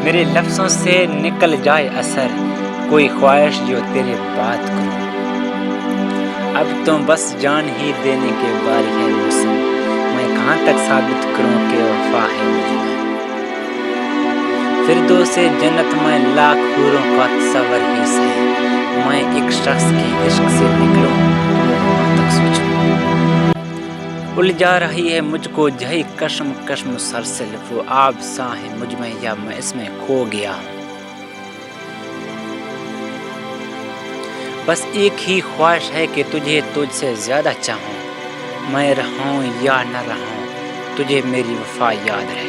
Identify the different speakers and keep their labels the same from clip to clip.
Speaker 1: میرے لفظوں سے نکل جائے اثر، کوئی خواہش جو تیرے بات کروں۔ اب تو بس جان ہی دینے کے باری ہے موسم، میں کہاں تک ثابت کروں کہ وفا ہے مجھ میں۔ فردوس جنت میں لاکھ حوروں کا تصور ہی سہی، میں ایک شخص کی عشق سے نکلوں تو وہاں تک سوچوں۔ الجھا رہی ہے مجھ کو جہی کشم مسلسل، وہ آب سا ہے مجھ میں یا میں اس میں کھو گیا ہوں۔ بس ایک ہی خواہش ہے کہ تجھے تجھ سے زیادہ چاہوں، میں رہوں یا نہ رہوں تجھے میری وفا یاد رہے۔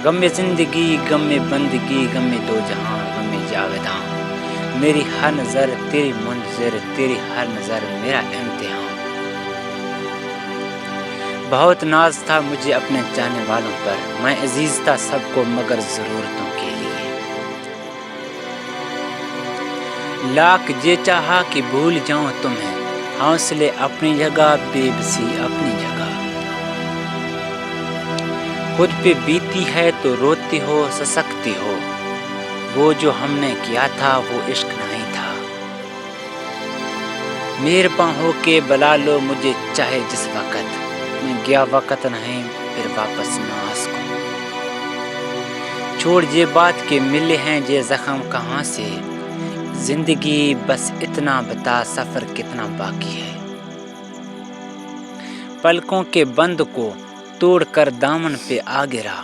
Speaker 1: غم زندگی، غم بندگی، غم دو جہاں، غم جاوداں، میری ہر نظر تیری منتظر، تیری ہر نظر میرا امتحان۔ بہت ناز تھا مجھے اپنے چاہنے والوں پر، میں عزیز تھا سب کو مگر ضرورتوں کے لیے۔ لاکھ یہ چاہا کہ بھول جاؤں تمہیں، حوصلے اپنی جگہ، بے بسی اپنی جگہ۔ خود پہ بیتی ہے تو روتی ہو، سسکتی ہو، وہ جو ہم نے کیا تھا وہ عشق نہیں تھا۔ مہرباں ہو کے بلا لو مجھے چاہے جس وقت، میں گیا وقت نہیں پھر واپس نہ آ سکوں۔ چھوڑ یہ بات کہ ملے ہیں یہ زخم کہاں سے، زندگی بس اتنا بتا سفر کتنا باقی ہے۔ پلکوں کے بند کو توڑ کر دامن پہ آ گرا،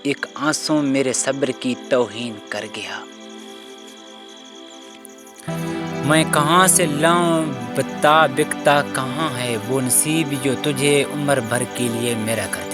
Speaker 1: ایک آنسو میرے صبر کی توہین کر گیا۔ میں کہاں سے لاؤں بتا بکتا کہاں ہے وہ نصیب جو تجھے عمر بھر کے لیے میرا کرتا۔